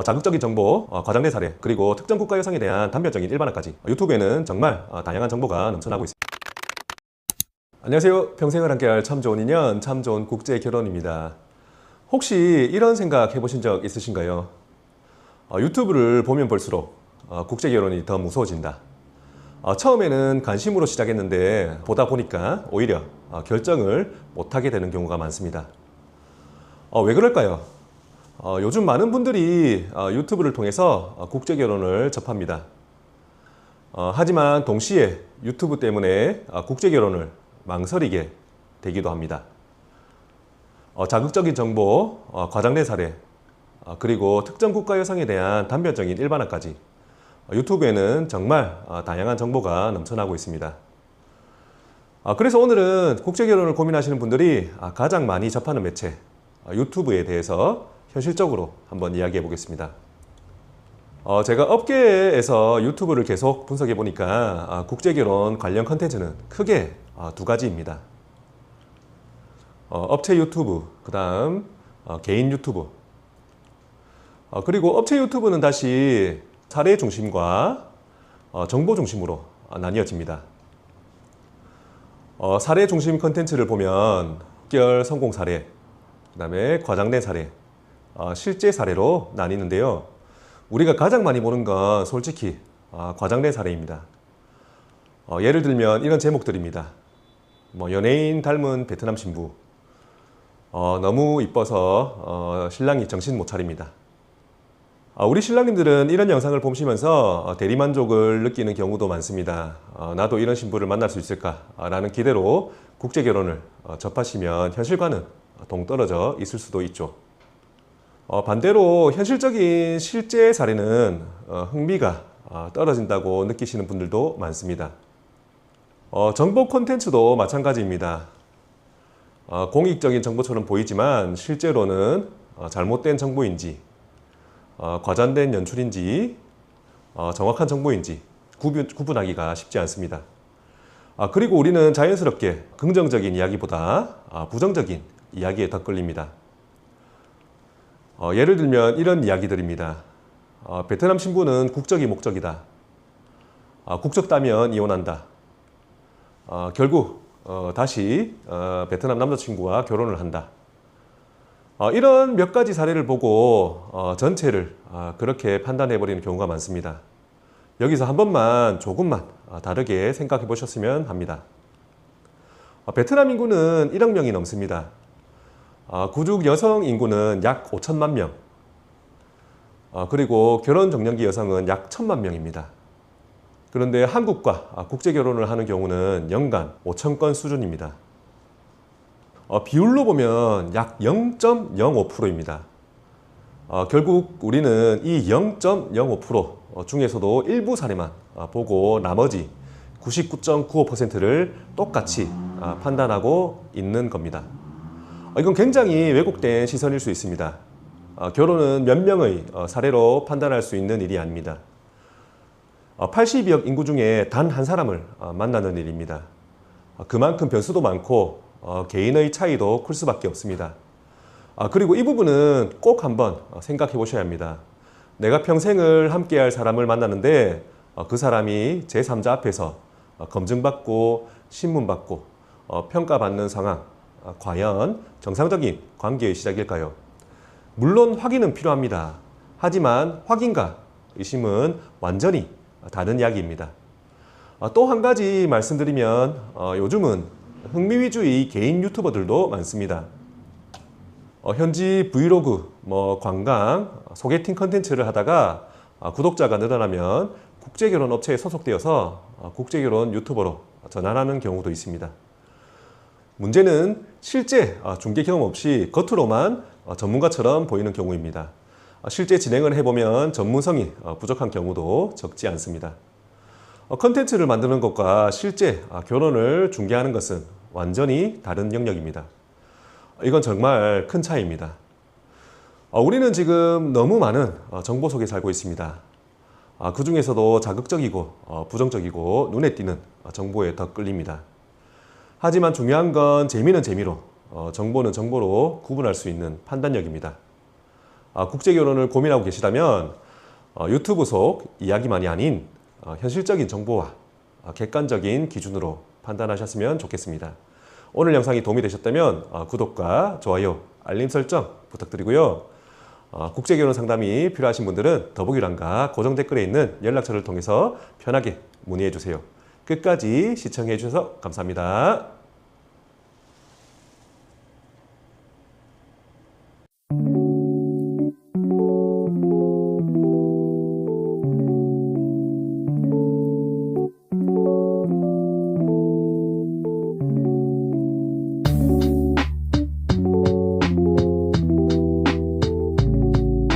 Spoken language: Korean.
자극적인 정보, 과장된 사례, 그리고 특정 국가 여성에 대한 단편적인 일반화까지 유튜브에는 정말 다양한 정보가 넘쳐나고 있습니다. 안녕하세요. 평생을 함께할 참 좋은 인연, 참 좋은 국제결혼입니다. 혹시 이런 생각 해보신 적 있으신가요? 유튜브를 보면 볼수록 국제결혼이 더 무서워진다. 처음에는 관심으로 시작했는데 보다 보니까 오히려 결정을 못하게 되는 경우가 많습니다. 왜 그럴까요? 요즘 많은 분들이 유튜브를 통해서 국제결혼을 접합니다. 하지만 동시에 유튜브 때문에 국제결혼을 망설이게 되기도 합니다. 자극적인 정보, 과장된 사례, 그리고 특정 국가 여성에 대한 단편적인 일반화까지 유튜브에는 정말 다양한 정보가 넘쳐나고 있습니다. 그래서 오늘은 국제결혼을 고민하시는 분들이 가장 많이 접하는 매체 유튜브에 대해서 현실적으로 한번 이야기해 보겠습니다. 제가 업계에서 유튜브를 계속 분석해 보니까 국제결혼 관련 컨텐츠는 크게 두 가지입니다. 업체 유튜브, 그 다음 개인 유튜브, 그리고 업체 유튜브는 다시 사례 중심과 정보 중심으로 나뉘어집니다. 사례 중심 컨텐츠를 보면 특별 성공 사례, 그 다음에 과장된 사례, 실제 사례로 나뉘는데요. 우리가 가장 많이 보는 건 솔직히 과장된 사례입니다. 예를 들면 이런 제목들입니다. 연예인 닮은 베트남 신부, 너무 이뻐서 신랑이 정신 못 차립니다. 우리 신랑님들은 이런 영상을 보시면서 대리만족을 느끼는 경우도 많습니다. 나도 이런 신부를 만날 수 있을까? 라는 기대로 국제결혼을 접하시면 현실과는 동떨어져 있을 수도 있죠. 반대로 현실적인 실제 사례는 흥미가 떨어진다고 느끼시는 분들도 많습니다. 정보 콘텐츠도 마찬가지입니다. 공익적인 정보처럼 보이지만 실제로는 잘못된 정보인지, 과장된 연출인지, 정확한 정보인지 구분하기가 쉽지 않습니다. 그리고 우리는 자연스럽게 긍정적인 이야기보다 부정적인 이야기에 더 끌립니다. 예를 들면 이런 이야기들입니다. 베트남 신부는 국적이 목적이다. 국적 따면 이혼한다. 결국 다시 베트남 남자친구와 결혼을 한다. 이런 몇 가지 사례를 보고 전체를 그렇게 판단해버리는 경우가 많습니다. 여기서 한 번만 조금만 다르게 생각해 보셨으면 합니다. 베트남 인구는 1억 명이 넘습니다. 구직 여성 인구는 약 5천만 명, 그리고 결혼 정년기 여성은 약 1천만 명입니다. 그런데 한국과 국제결혼을 하는 경우는 연간 5천 건 수준입니다. 비율로 보면 약 0.05%입니다. 결국 우리는 이 0.05% 중에서도 일부 사례만 보고 나머지 99.95%를 똑같이 판단하고 있는 겁니다. 이건 굉장히 왜곡된 시선일 수 있습니다. 결혼은 몇 명의 사례로 판단할 수 있는 일이 아닙니다. 82억 인구 중에 단 한 사람을 만나는 일입니다. 그만큼 변수도 많고 개인의 차이도 클 수밖에 없습니다. 그리고 이 부분은 꼭 한번 생각해 보셔야 합니다. 내가 평생을 함께할 사람을 만나는데 그 사람이 제3자 앞에서 검증받고 신문받고 평가받는 상황, 과연 정상적인 관계의 시작일까요? 물론 확인은 필요합니다. 하지만 확인과 의심은 완전히 다른 이야기입니다. 또 한 가지 말씀드리면 요즘은 흥미 위주의 개인 유튜버들도 많습니다. 현지 브이로그, 관광, 소개팅 컨텐츠를 하다가 구독자가 늘어나면 국제결혼 업체에 소속되어서 국제결혼 유튜버로 전환하는 경우도 있습니다. 문제는 실제 중개 경험 없이 겉으로만 전문가처럼 보이는 경우입니다. 실제 진행을 해보면 전문성이 부족한 경우도 적지 않습니다. 컨텐츠를 만드는 것과 실제 결혼을 중개하는 것은 완전히 다른 영역입니다. 이건 정말 큰 차이입니다. 우리는 지금 너무 많은 정보 속에 살고 있습니다. 그 중에서도 자극적이고 부정적이고 눈에 띄는 정보에 더 끌립니다. 하지만 중요한 건 재미는 재미로, 정보는 정보로 구분할 수 있는 판단력입니다. 국제결혼을 고민하고 계시다면 유튜브 속 이야기만이 아닌 현실적인 정보와 객관적인 기준으로 판단하셨으면 좋겠습니다. 오늘 영상이 도움이 되셨다면 구독과 좋아요, 알림 설정 부탁드리고요. 국제결혼 상담이 필요하신 분들은 더보기란과 고정 댓글에 있는 연락처를 통해서 편하게 문의해 주세요. 끝까지 시청해 주셔서 감사합니다.